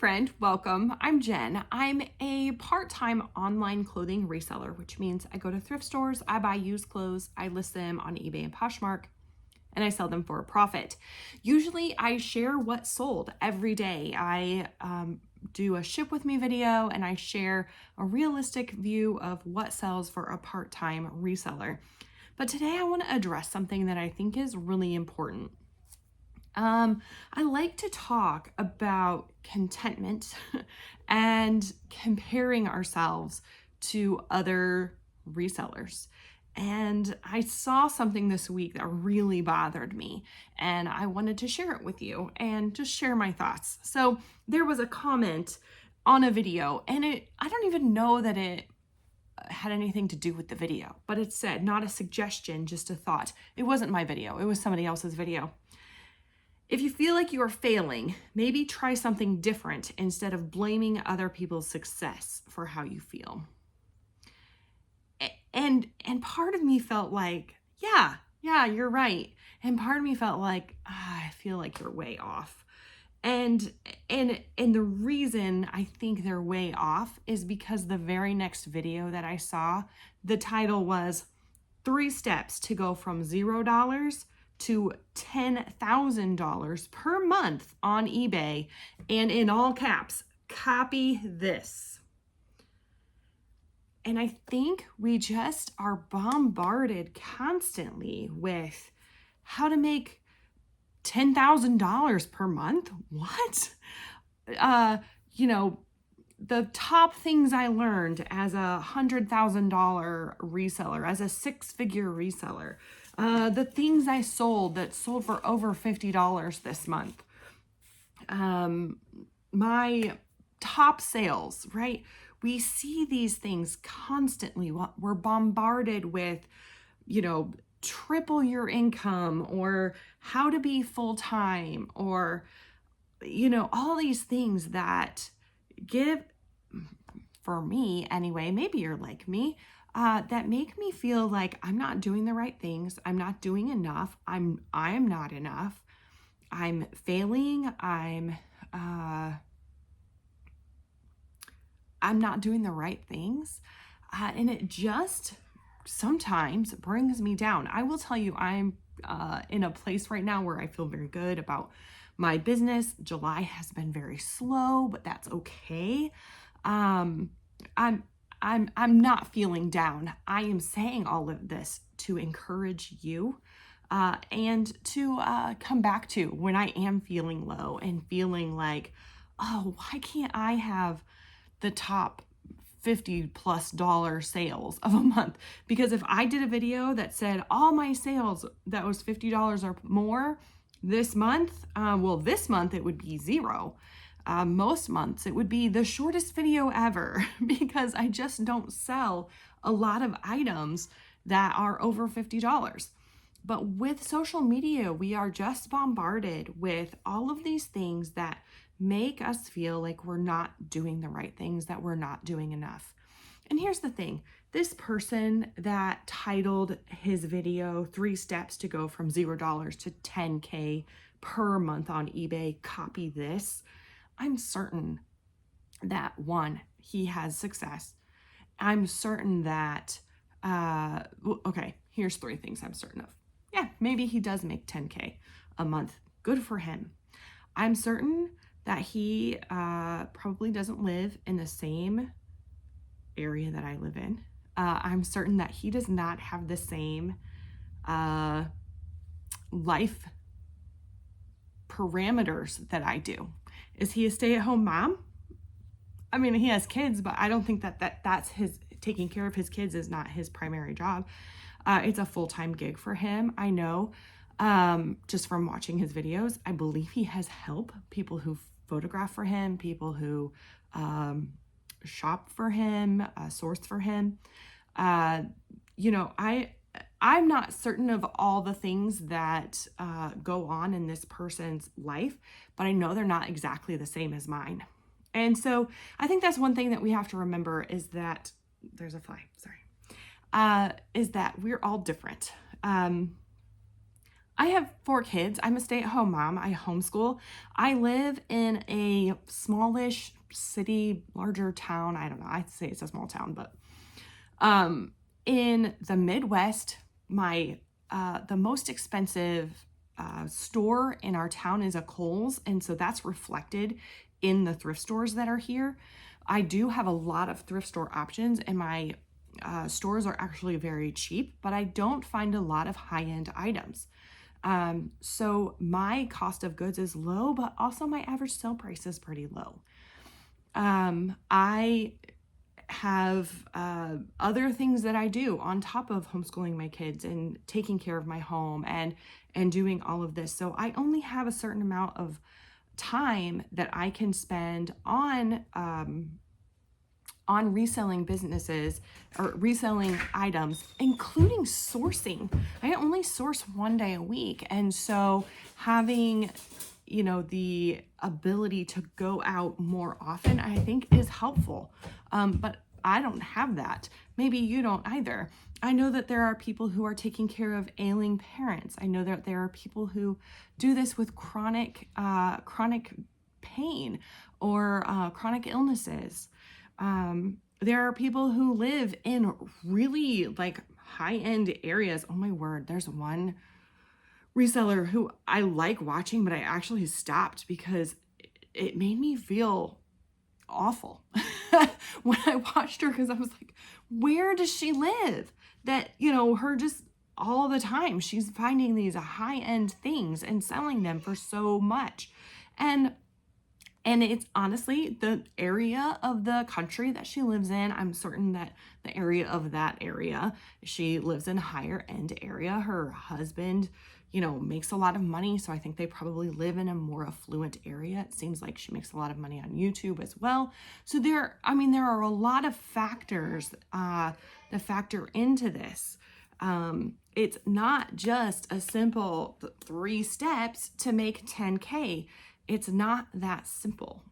friend, welcome. I'm Jen. I'm a part-time online clothing reseller, which means I go to thrift stores, I buy used clothes, I list them on eBay and Poshmark, and I sell them for a profit. Usually I share what's sold every day. I do a ship with me video and I share a realistic view of what sells for a part-time reseller. But today I want to address something that I think is really important. I like to talk about contentment and comparing ourselves to other resellers. And I saw something this week that really bothered me, and I wanted to share it with you and just share my thoughts. So there was a comment on a video, and I don't even know that it had anything to do with the video, but it said, not a suggestion, just a thought. It wasn't my video, it was somebody else's video. If you feel like you are failing, maybe try something different instead of blaming other people's success for how you feel. And part of me felt like, yeah, you're right. And part of me felt like, I feel like you're way off. And the reason I think they're way off is because the very next video that I saw, the title was 3 steps to go from $0 to $10,000 per month on eBay, and in all caps, copy this. And I think we just are bombarded constantly with how to make $10,000 per month. What? The top things I learned as a $100,000 reseller, as a 6-figure reseller, the things I sold that sold for over $50 this month, my top sales, right? We see these things constantly. We're bombarded with, triple your income, or how to be full-time, or, all these things that give, for me anyway, maybe you're like me, that make me feel like I'm not doing the right things. I'm not doing enough. I am not enough. I'm failing. I'm not doing the right things. And it just sometimes brings me down. I will tell you, I'm in a place right now where I feel very good about my business. July has been very slow, but that's okay. I'm not feeling down. I am saying all of this to encourage you and to come back to when I am feeling low and feeling like, oh, why can't I have the top $50+ sales of a month? Because if I did a video that said all my sales that was $50 or more this month, this month it would be 0. Most months it would be the shortest video ever because I just don't sell a lot of items that are over $50. But with social media, we are just bombarded with all of these things that make us feel like we're not doing the right things, that we're not doing enough. And here's the thing, this person that titled his video 3 steps to go from $0 to 10K per month on eBay, copy this. I'm certain that 1, he has success. I'm certain that, here's 3 things I'm certain of. Yeah, maybe he does make 10K a month. Good for him. I'm certain that he probably doesn't live in the same area that I live in. I'm certain that he does not have the same life parameters that I do. Is he a stay-at-home mom? I mean, he has kids, but I don't think that's his, taking care of his kids is not his primary job. It's a full-time gig for him. I know, just from watching his videos, I believe he has help, people who photograph for him, people who shop for him, source for him. I'm not certain of all the things that go on in this person's life, but I know they're not exactly the same as mine. And so I think that's one thing that we have to remember is that, there's a fly, sorry, is that we're all different. I have 4 kids. I'm a stay-at-home mom. I homeschool. I live in a smallish city, larger town. I don't know. I'd say it's a small town, but in the Midwest, my the most expensive store in our town is a Kohl's, and so that's reflected in the thrift stores that are here. I do have a lot of thrift store options, and my stores are actually very cheap, but I don't find a lot of high-end items. So my cost of goods is low, but also my average sale price is pretty low. I have other things that I do on top of homeschooling my kids and taking care of my home and doing all of this. So I only have a certain amount of time that I can spend on reselling businesses or reselling items, including sourcing. I only source 1 day a week. And so having, the ability to go out more often, I think is helpful. But I don't have that. Maybe you don't either. I know that there are people who are taking care of ailing parents. I know that there are people who do this with chronic pain or chronic illnesses. There are people who live in really like high-end areas. Oh my word, there's one reseller who I like watching, but I actually stopped because it made me feel awful when I watched her, because I was like, where does she live? That, her just all the time, she's finding these high-end things and selling them for so much. And it's honestly the area of the country that she lives in. I'm certain that the area of that area, she lives in a higher end area. Her husband, makes a lot of money. So I think they probably live in a more affluent area. It seems like she makes a lot of money on YouTube as well. So there are a lot of factors that factor into this. It's not just a simple 3 steps to make 10K. It's not that simple.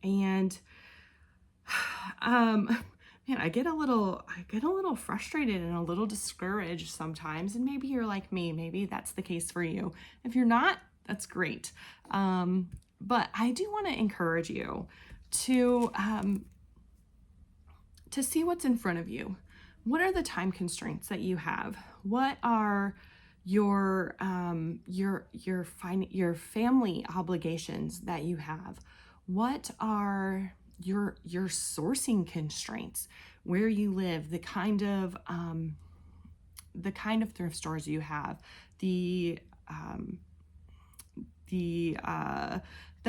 And man, I get a little frustrated and a little discouraged sometimes. And maybe you're like me, maybe that's the case for you. If you're not, that's great. But I do want to encourage you to see what's in front of you. What are the time constraints that you have? What are your family obligations that you have? What are your sourcing constraints, where you live, the kind of thrift stores you have, the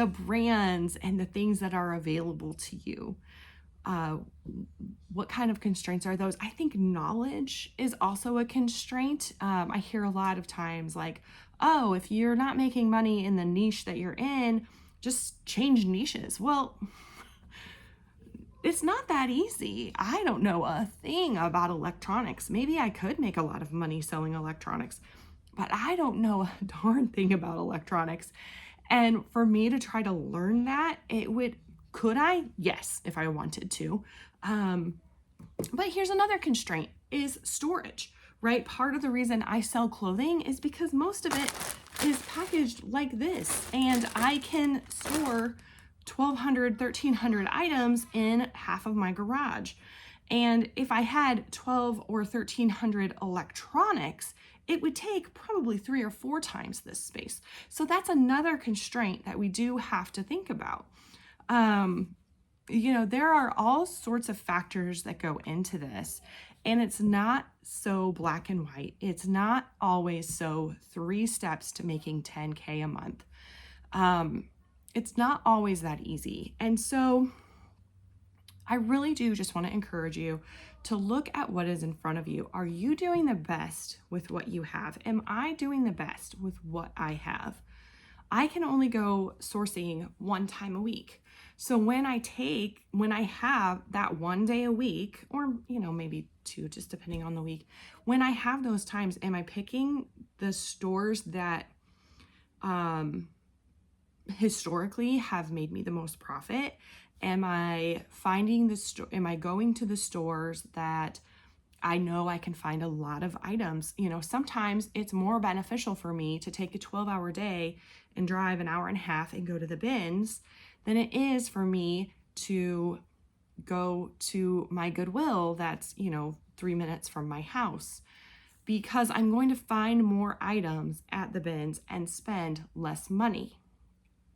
brands and the things that are available to you. What kind of constraints are those? I think knowledge is also a constraint. I hear a lot of times like, oh, if you're not making money in the niche that you're in, just change niches. Well, it's not that easy. I don't know a thing about electronics. Maybe I could make a lot of money selling electronics, but I don't know a darn thing about electronics. And for me to try to learn that, could I? Yes, if I wanted to. But here's another constraint is storage, right? Part of the reason I sell clothing is because most of it is packaged like this, and I can store 1,200, 1,300 items in half of my garage. And if I had 12 or 1,300 electronics, it would take probably 3 or 4 times this space. So that's another constraint that we do have to think about. There are all sorts of factors that go into this, and it's not so black and white. It's not always so 3 steps to making 10K a month. It's not always that easy. And so I really do just want to encourage you to look at what is in front of you. Are you doing the best with what you have? Am I doing the best with what I have? I can only go sourcing 1 time a week. So when I have that 1 day a week, or, maybe 2, just depending on the week, when I have those times, am I picking the stores that historically have made me the most profit? Am I going to the stores that I know I can find a lot of items. Sometimes it's more beneficial for me to take a 12-hour day and drive an hour and a half and go to the bins than it is for me to go to my Goodwill that's, 3 minutes from my house, because I'm going to find more items at the bins and spend less money.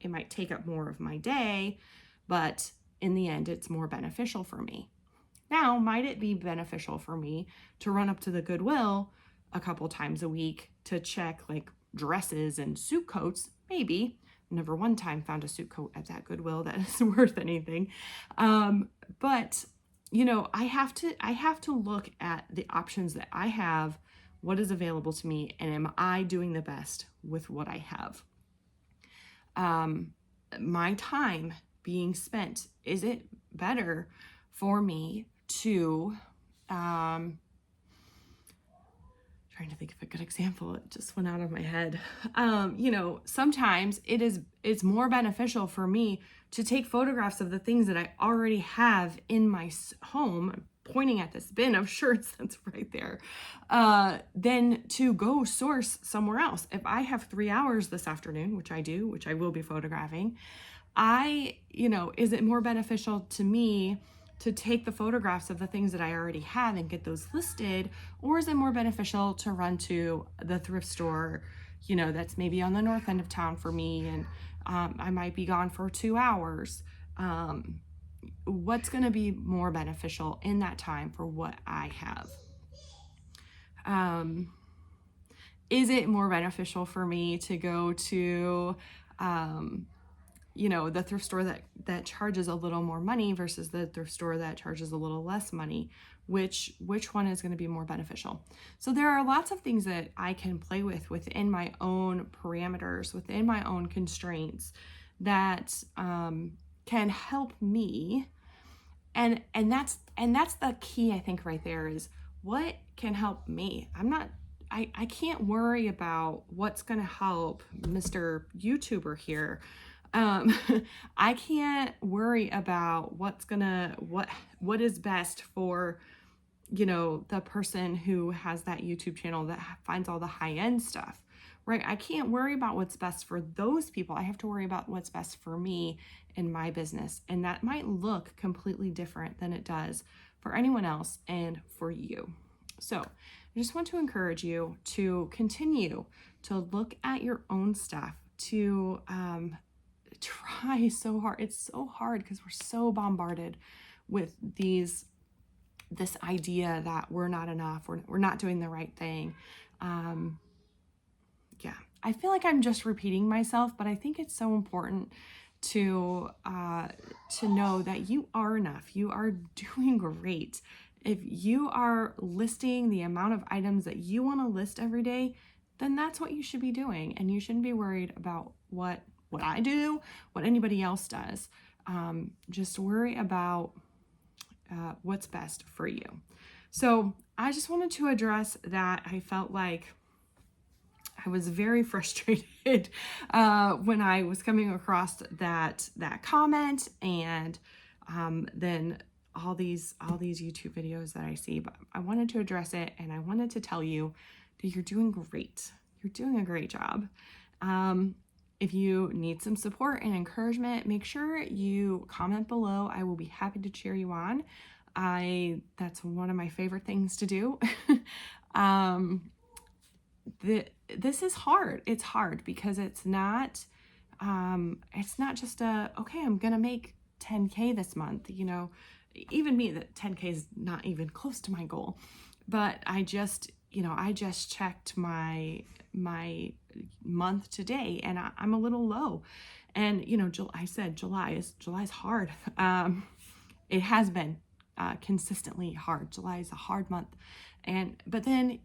It might take up more of my day, but in the end, it's more beneficial for me. Now, might it be beneficial for me to run up to the Goodwill a couple times a week to check like dresses and suit coats? Maybe. Never one time found a suit coat at that Goodwill that is worth anything. But I have to look at the options that I have, what is available to me, and am I doing the best with what I have? My time being spent, is it better for me to, trying to think of a good example, it just went out of my head. Sometimes it's more beneficial for me to take photographs of the things that I already have in my home. I'm pointing at this bin of shirts that's right there, than to go source somewhere else. If I have 3 hours this afternoon, which I do, which I will be photographing, is it more beneficial to me to take the photographs of the things that I already have and get those listed? Or is it more beneficial to run to the thrift store, that's maybe on the north end of town for me, and I might be gone for 2 hours? What's going to be more beneficial in that time for what I have? Is it more beneficial for me to go to, the thrift store that charges a little more money versus the thrift store that charges a little less money? Which one is going to be more beneficial? So there are lots of things that I can play with within my own parameters, within my own constraints, that can help me. And that's the key, I think, right there, is what can help me. I can't worry about what's going to help Mr. YouTuber here. I can't worry about what is best for, the person who has that YouTube channel that finds all the high-end stuff, right? I can't worry about what's best for those people. I have to worry about what's best for me in my business. And that might look completely different than it does for anyone else and for you. So I just want to encourage you to continue to look at your own stuff, to try so hard. It's so hard because we're so bombarded with this idea that we're not enough, we're not doing the right thing. I feel like I'm just repeating myself, but I think it's so important to know that you are enough. You are doing great. If you are listing the amount of items that you want to list every day, then that's what you should be doing. And you shouldn't be worried about what I do, what anybody else does. Just worry about what's best for you. So I just wanted to address that. I felt like I was very frustrated when I was coming across that comment, and then all these YouTube videos that I see. But I wanted to address it, and I wanted to tell you that you're doing great. You're doing a great job. If you need some support and encouragement, make sure you comment below. I will be happy to cheer you on. That's one of my favorite things to do. This is hard. It's hard because it's not just okay, I'm going to make 10K this month. Even me, that 10K is not even close to my goal, but I just checked my month today, and I'm a little low. And I said July is hard. It has been consistently hard. July is a hard month, but then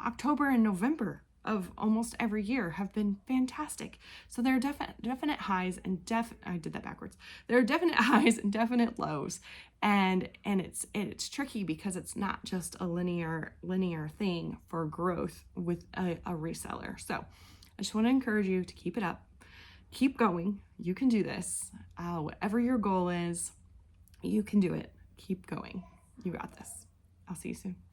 October and November of almost every year have been fantastic. So there are definite highs and I did that backwards. There are definite highs and definite lows, and it's tricky because it's not just a linear thing for growth with a reseller. So I just want to encourage you to keep it up, keep going. You can do this. Whatever your goal is, you can do it. Keep going. You got this. I'll see you soon.